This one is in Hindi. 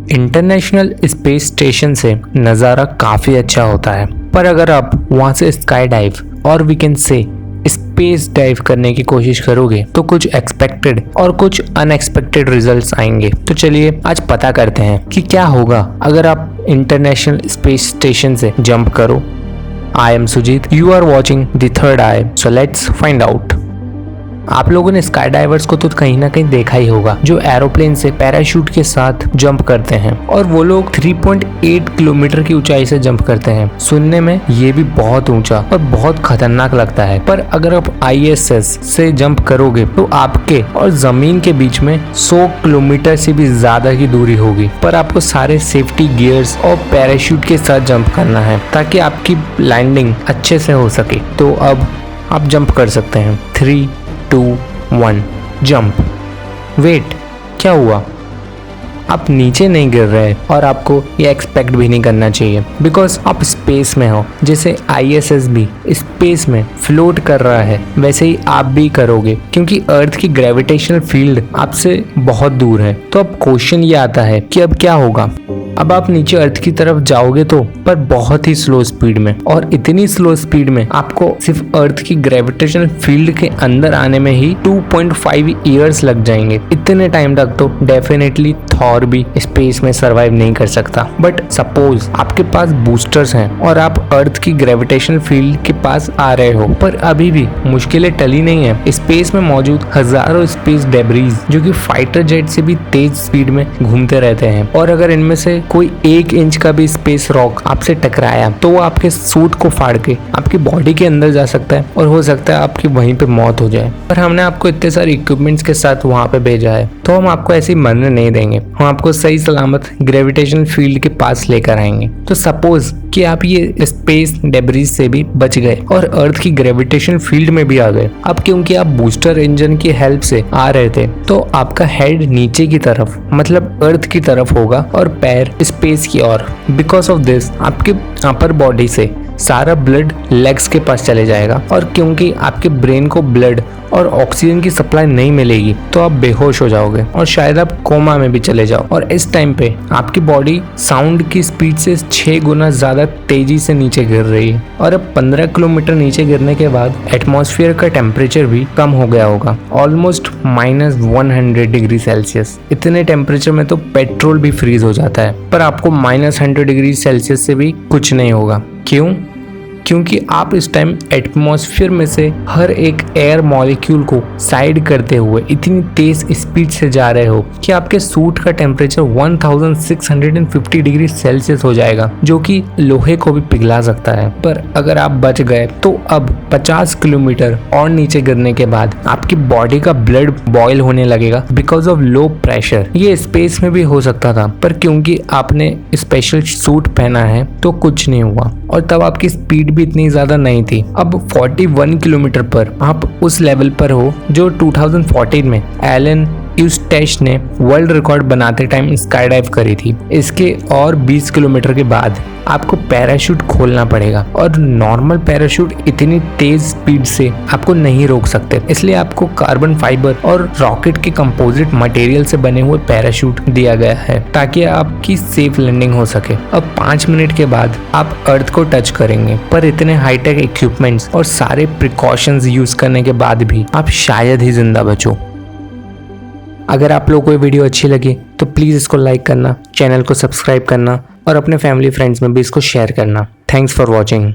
इंटरनेशनल स्पेस स्टेशन से नज़ारा काफ़ी अच्छा होता है, पर अगर आप वहाँ से स्काई डाइव और we can say space dive करने की कोशिश करोगे तो कुछ एक्सपेक्टेड और कुछ अनएक्सपेक्टेड रिजल्ट्स आएंगे। तो चलिए आज पता करते हैं कि क्या होगा अगर आप इंटरनेशनल स्पेस स्टेशन से जंप करो। I am Sujit, you are watching the third eye, so let's find out. आप लोगों ने स्काई डाइवर्स को तो कहीं ना कहीं देखा ही होगा, जो एरोप्लेन से पैराशूट के साथ जंप करते हैं और वो लोग 3.8 किलोमीटर की ऊंचाई से जंप करते हैं। सुनने में ये भी बहुत ऊंचा और बहुत खतरनाक लगता है, पर अगर आप ISS से जंप करोगे तो आपके और जमीन के बीच में 100 किलोमीटर से भी ज्यादा की दूरी होगी। पर आपको सारे सेफ्टी गियर्स और पैराशूट के साथ जंप करना है ताकि आपकी लैंडिंग अच्छे से हो सके। तो अब आप जंप कर सकते हैं। 3, 2, 1 जंप। वेट, क्या हुआ? आप नीचे नहीं गिर रहे और आपको ये एक्सपेक्ट भी नहीं करना चाहिए, बिकॉज आप स्पेस में हो। जैसे ISS भी स्पेस में फ्लोट कर रहा है वैसे ही आप भी करोगे, क्योंकि अर्थ की ग्रेविटेशनल फील्ड आपसे बहुत दूर है। तो अब क्वेश्चन ये आता है कि अब क्या होगा। अब आप नीचे अर्थ की तरफ जाओगे तो, पर बहुत ही स्लो स्पीड में, और इतनी स्लो स्पीड में आपको सिर्फ अर्थ की ग्रेविटेशनल फील्ड के अंदर आने में ही 2.5 ईयर्स लग जाएंगे। इतने टाइम तक तो डेफिनेटली थॉर भी स्पेस में सरवाइव नहीं कर सकता। बट सपोज आपके पास बूस्टर्स हैं और आप अर्थ की ग्रेविटेशनल फील्ड के पास आ रहे हो, पर अभी भी मुश्किलें टली नहीं है। स्पेस में मौजूद हजारों स्पेस डेब्रीज जो कि फाइटर जेट से भी तेज स्पीड में घूमते रहते हैं, और अगर इनमें से कोई 1 इंच का भी स्पेस रॉक आपसे टकराया तो वो आपके सूट को फाड़ के आपकी बॉडी के अंदर जा सकता है और हो सकता है आपकी वहीं पे मौत हो जाए। पर हमने आपको इतने सारे इक्विपमेंट्स के साथ वहां पे भेजा है, तो हम आपको ऐसे ही मरने नहीं देंगे। हम आपको सही सलामत ग्रेविटेशनल फील्ड के पास लेकर आएंगे। तो सपोज कि आप ये स्पेस डेब्रीज से भी बच गए और अर्थ की ग्रेविटेशनल फील्ड में भी आ गए। अब क्योंकि आप बूस्टर इंजन की हेल्प से आ रहे थे, तो आपका हेड नीचे की तरफ मतलब अर्थ की तरफ होगा और पैर स्पेस की ओर। बिकॉज ऑफ दिस आपके अपर बॉडी से सारा ब्लड लेग्स के पास चले जाएगा, और क्योंकि आपके ब्रेन को ब्लड और ऑक्सीजन की सप्लाई नहीं मिलेगी तो आप बेहोश हो जाओगे और शायद आप कोमा में भी चले जाओ। और इस टाइम पे आपकी बॉडी साउंड की स्पीड से 6 गुना ज्यादा तेजी से नीचे गिर रही है। और अब 15 किलोमीटर नीचे गिरने के बाद एटमॉस्फेयर का टेम्परेचर भी कम हो गया होगा, ऑलमोस्ट -100 डिग्री सेल्सियस। इतने टेम्परेचर में तो पेट्रोल भी फ्रीज हो जाता है, पर आपको -100 डिग्री सेल्सियस से भी कुछ नहीं होगा। क्यों? क्योंकि आप इस टाइम एटमॉस्फेयर में से हर एक एयर मॉलिक्यूल को साइड करते हुए इतनी तेज स्पीड से जा रहे हो कि आपके सूट का टेम्परेचर 1650 डिग्री सेल्सियस हो जाएगा, जो कि लोहे को भी पिघला सकता है। पर अगर आप बच गए तो अब 50 किलोमीटर और नीचे गिरने के बाद आपकी बॉडी का ब्लड बॉयल होने लगेगा बिकॉज ऑफ लो प्रेशर। ये स्पेस में भी हो सकता था, पर क्योंकि आपने स्पेशल सूट पहना है तो कुछ नहीं हुआ, और तब आपकी स्पीड भी इतनी ज्यादा नहीं थी। अब 41 किलोमीटर पर आप उस लेवल पर हो जो 2014 में एलन यूस्टेश ने वर्ल्ड रिकॉर्ड बनाते टाइम स्काई डाइव करी थी। इसके और 20 किलोमीटर के बाद आपको पैराशूट खोलना पड़ेगा, और नॉर्मल पैराशूट इतनी तेज स्पीड से आपको नहीं रोक सकते, इसलिए आपको कार्बन फाइबर और रॉकेट के कंपोजिट मटेरियल से बने हुए पैराशूट दिया गया है ताकि आपकी सेफ लैंडिंग हो सके। अब 5 मिनट के बाद आप अर्थ को टच करेंगे, पर इतने हाईटेक इक्विपमेंट्स और सारे प्रिकॉशंस यूज करने के बाद भी आप शायद ही जिंदा बचो। अगर आप लोगों को ये वीडियो अच्छी लगी तो प्लीज़ इसको लाइक करना, चैनल को सब्सक्राइब करना और अपने फैमिली फ्रेंड्स में भी इसको शेयर करना। Thanks for watching.